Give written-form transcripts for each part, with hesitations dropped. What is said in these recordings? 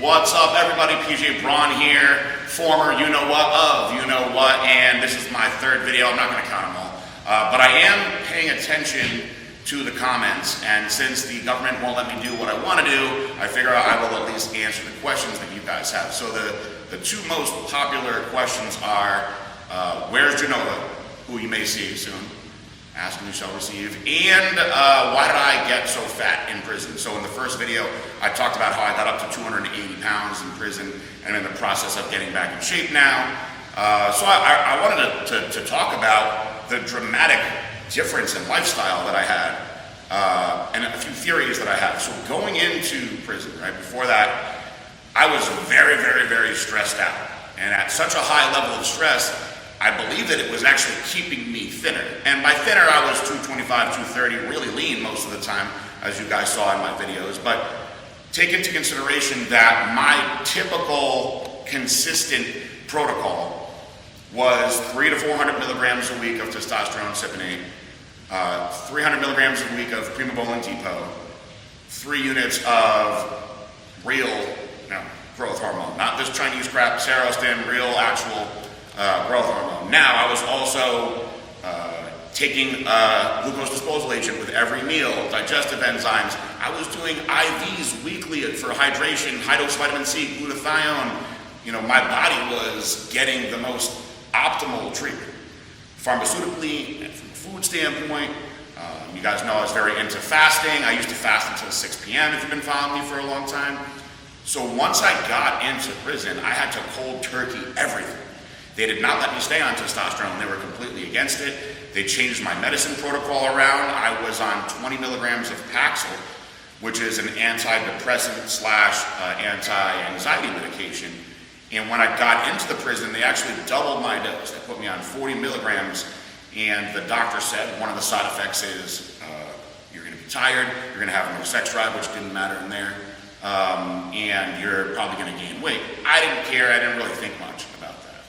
What's up, everybody? PJ Braun here, former you-know-what of you-know-what, and this is my third video. I'm not going to count them all, but I am paying attention to the comments, and since the government won't let me do what I want to do, I figure I will at least answer the questions that you guys have. So the two most popular questions are, where's Genova, who you may see soon, ask and you shall receive, and why did I get so fat in prison? So in the first video, I talked about how I got up to 280 pounds in prison, and I'm in the process of getting back in shape now. So I wanted to talk about the dramatic difference in lifestyle that I had, and a few theories that I have. So going into prison, right before that, I was very, very, very stressed out. And at such a high level of stress, I believe that it was actually keeping me thinner. And by thinner, I was 225, 230, really lean most of the time, as you guys saw in my videos. But take into consideration that my typical consistent protocol was 300 to 400 milligrams a week of testosterone cypionate, 300 milligrams a week of primobolan depot, 3 units of real growth hormone, not this Chinese crap, Serostin, real actual growth hormone. Now, I was also taking glucose disposal agent with every meal, digestive enzymes. I was doing IVs weekly for hydration, high-dose vitamin C, glutathione. You know, my body was getting the most optimal treatment. Pharmaceutically, and from a food standpoint, you guys know I was very into fasting. I used to fast until 6 p.m. if you've been following me for a long time. So once I got into prison, I had to cold turkey everything. They did not let me stay on testosterone. They were completely against it. They changed my medicine protocol around. I was on 20 milligrams of Paxil, which is an antidepressant slash anti-anxiety medication. And when I got into the prison, they actually doubled my dose. They put me on 40 milligrams, and the doctor said one of the side effects is you're going to be tired, you're going to have no sex drive, which didn't matter in there, and you're probably going to gain weight. I didn't care. I didn't really think much about that.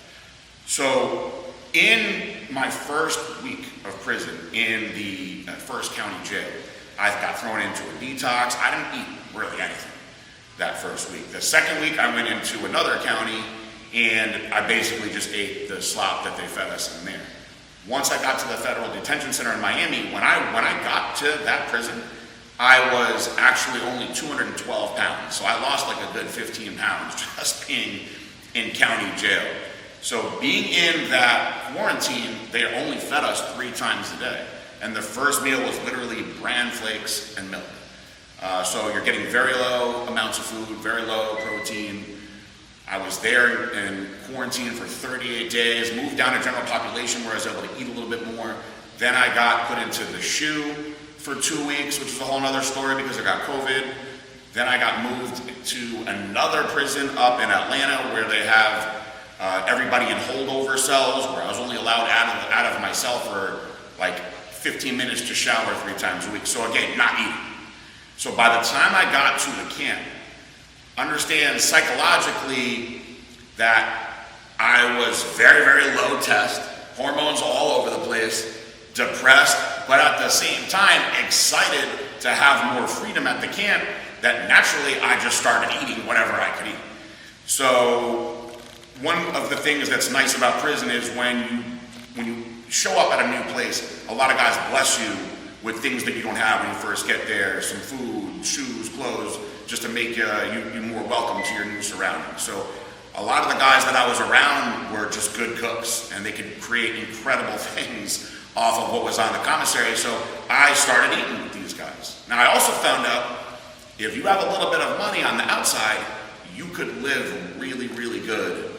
So in my first week of prison in the First County Jail, I got thrown into a detox. I didn't eat really anything that first week. The second week, I went into another county, and I basically just ate the slop that they fed us in there. Once I got to the Federal Detention Center in Miami, when I got to that prison, I was actually only 212 pounds. So I lost like a good 15 pounds just being in county jail. So being in that quarantine, they only fed us 3 times a day. And the first meal was literally bran flakes and milk. So you're getting very low amounts of food, very low protein. I was there in quarantine for 38 days, moved down to general population where I was able to eat a little bit more. Then I got put into the SHU for 2 weeks, which is a whole other story because I got COVID. Then I got moved to another prison up in Atlanta where they have everybody in holdover cells, where I was only allowed out of my cell for like 15 minutes to shower 3 times a week. So again, not eating. So by the time I got to the camp, understand psychologically that I was very, very low test, hormones all over the place, depressed, but at the same time excited to have more freedom at the camp, that naturally I just started eating whatever I could eat. So one of the things that's nice about prison is when you show up at a new place, a lot of guys bless you with things that you don't have when you first get there, some food, shoes, clothes, just to make you more welcome to your new surroundings. So a lot of the guys that I was around were just good cooks, and they could create incredible things off of what was on the commissary, so I started eating with these guys. Now I also found out if you have a little bit of money on the outside, you could live really, really good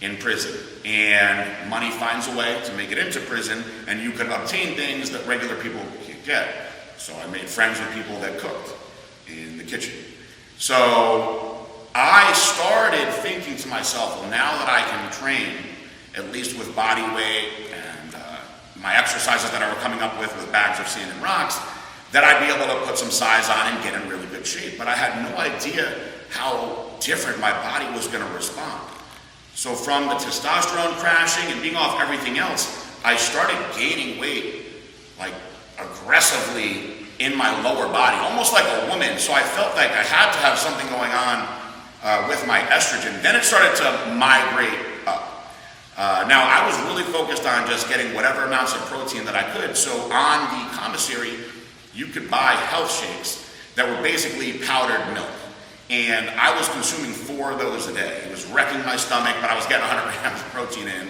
in prison. And money finds a way to make it into prison, and you can obtain things that regular people can't get. So I made friends with people that cooked in the kitchen. So I started thinking to myself, well, now that I can train, at least with body weight and my exercises that I were coming up with bags of sand and rocks, that I'd be able to put some size on and get in really good shape. But I had no idea how different my body was going to respond. So from the testosterone crashing and being off everything else, I started gaining weight like aggressively in my lower body, almost like a woman. So I felt like I had to have something going on with my estrogen. Then it started to migrate up. Now, I was really focused on just getting whatever amounts of protein that I could. So on the commissary, you could buy health shakes that were basically powdered milk. And I was consuming 4 of those a day. It was wrecking my stomach, but I was getting 100 grams of protein in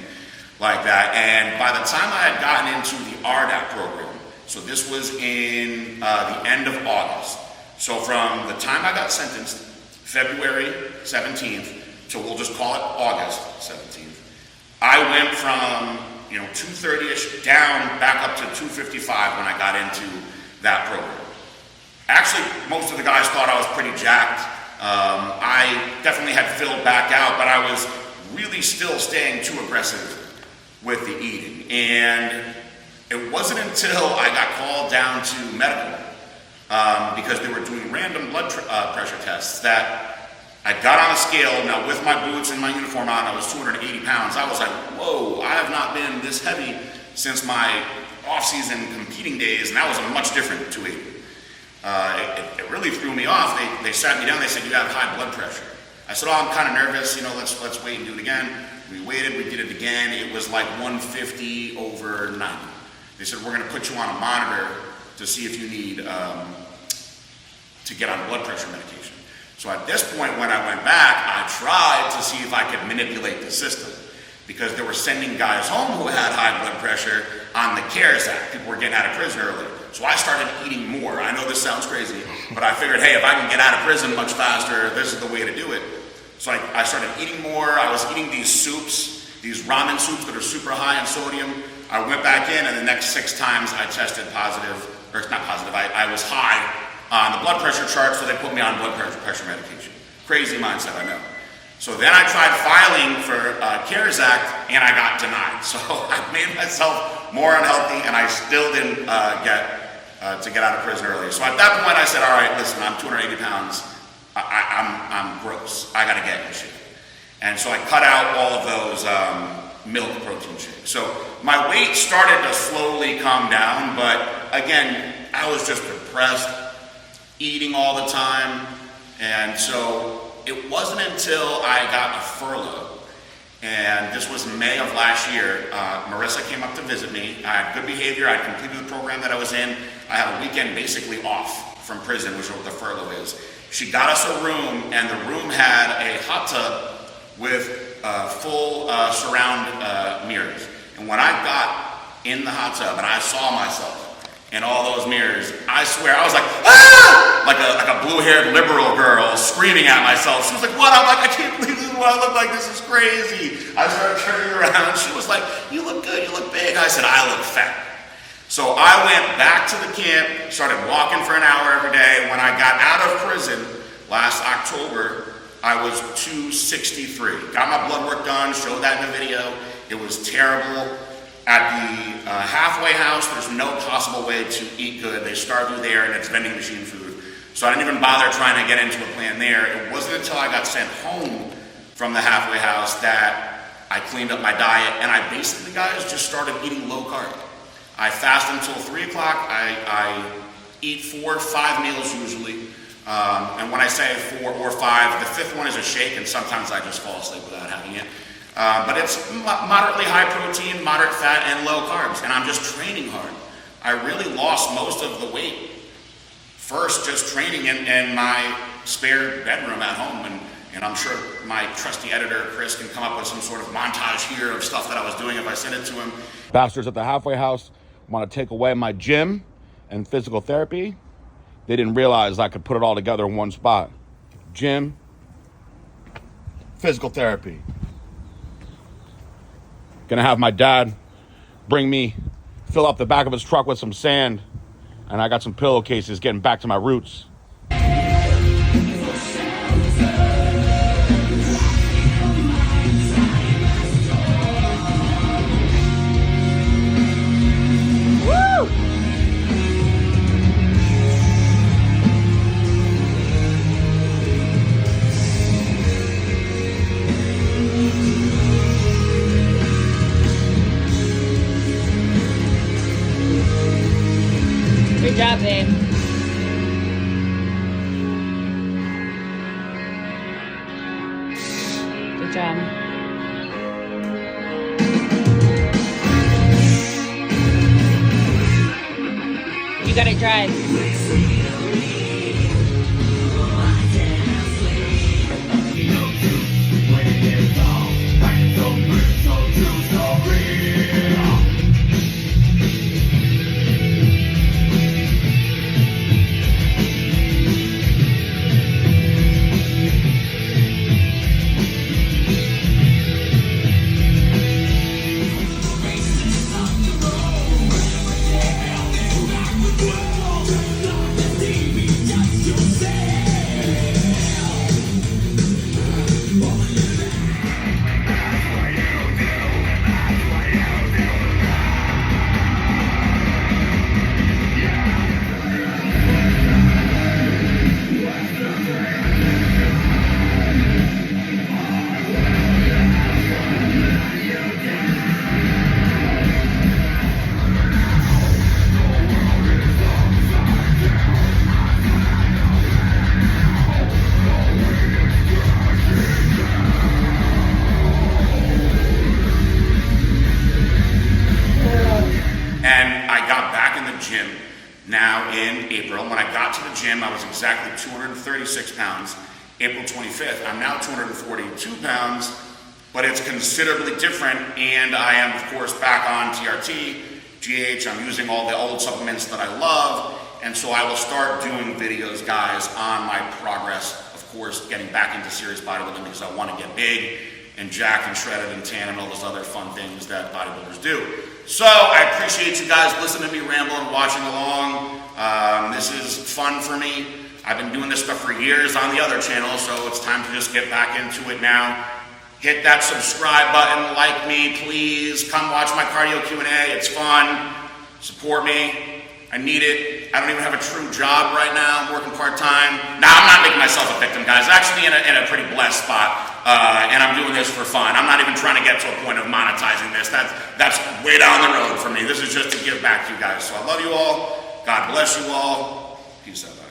like that. And by the time I had gotten into the RDAP program, so this was in the end of August. So from the time I got sentenced, February 17th, to we'll just call it August 17th, I went from 230-ish down back up to 255 when I got into that program. Actually, most of the guys thought I was pretty jacked. I definitely had filled back out, but I was really still staying too aggressive with the eating. And it wasn't until I got called down to medical because they were doing random blood pressure tests that I got on a scale. Now, with my boots and my uniform on, I was 280 pounds. I was like, whoa, I have not been this heavy since my off-season competing days, and that was a much different 280. It really threw me off. They sat me down, they said, you have high blood pressure. I said, oh, I'm kind of nervous, let's wait and do it again. We waited, we did it again. It was like 150 over 90. They said, we're gonna put you on a monitor to see if you need to get on blood pressure medication. So at this point, when I went back, I tried to see if I could manipulate the system, because they were sending guys home who had high blood pressure on the CARES Act. People were getting out of prison early. So I started eating more. I know this sounds crazy, but I figured, hey, if I can get out of prison much faster, this is the way to do it. So I started eating more. I was eating these soups, these ramen soups that are super high in sodium. I went back in, and the next 6 times I tested positive, or not positive, I was high on the blood pressure chart, so they put me on blood pressure medication. Crazy mindset, I know. So then I tried filing for CARES Act, and I got denied. So I made myself more unhealthy, and I still didn't get to get out of prison early. So at that point, I said, all right, listen, I'm 280 pounds. I'm gross. I got to get in shape. And so I cut out all of those milk protein shakes. So my weight started to slowly come down, but again, I was just depressed, eating all the time. And so it wasn't until I got a furlough, and this was May of last year, Marissa came up to visit me. I had good behavior. I completed the program that I was in. I had a weekend basically off from prison, which is what the furlough is. She got us a room, and the room had a hot tub with full surround mirrors. And when I got in the hot tub and I saw myself in all those mirrors, I swear, I was like, ah! Like a blue-haired liberal girl screaming at myself. She was like, what? I'm like, I can't believe this is what I look like. This is crazy. I started turning around. She was like, you look good, you look big. I said, I look fat. So I went back to the camp, started walking for an hour every day. When I got out of prison last October, I was 263. Got my blood work done, showed that in the video. It was terrible. At the halfway house, there's no possible way to eat good. They starve you there, and it's vending machine food. So I didn't even bother trying to get into a plan there. It wasn't until I got sent home from the halfway house that I cleaned up my diet, and I basically, guys, just started eating low carb. I fast until 3 o'clock. I eat 4 or 5 meals usually. And when I say 4 or 5, the 5th one is a shake, and sometimes I just fall asleep without having it. But it's moderately high protein, moderate fat, and low carbs. And I'm just training hard. I really lost most of the weight first just training in my spare bedroom at home. And I'm sure my trusty editor, Chris, can come up with some sort of montage here of stuff that I was doing if I send it to him. Bastards at the halfway house want to take away my gym and physical therapy. They didn't realize I could put it all together in one spot. Gym, physical therapy. Gonna have my dad fill up the back of his truck with some sand, and I got some pillowcases, getting back to my roots. Good job, babe. job. You gotta drive. And I got back in the gym now in April. When I got to the gym, I was exactly 236 pounds. April 25th, I'm now 242 pounds, but it's considerably different. And I am, of course, back on TRT, GH. I'm using all the old supplements that I love. And so I will start doing videos, guys, on my progress, of course, getting back into serious bodybuilding because I want to get big and jacked and shredded and tan and all those other fun things that bodybuilders do. So I appreciate you guys listening to me ramble and watching along. This is fun for me. I've been doing this stuff for years on the other channel, so it's time to just get back into it now. Hit that subscribe button, like me, please. Come watch my cardio Q&A, it's fun. Support me, I need it. I don't even have a true job right now, I'm working part-time. Nah, I'm not making myself a victim, guys. Actually in a pretty blessed spot. And I'm doing this for fun. I'm not even trying to get to a point of monetizing this. That's way down the road for me. This is just to give back to you guys. So I love you all. God bless you all. Peace out.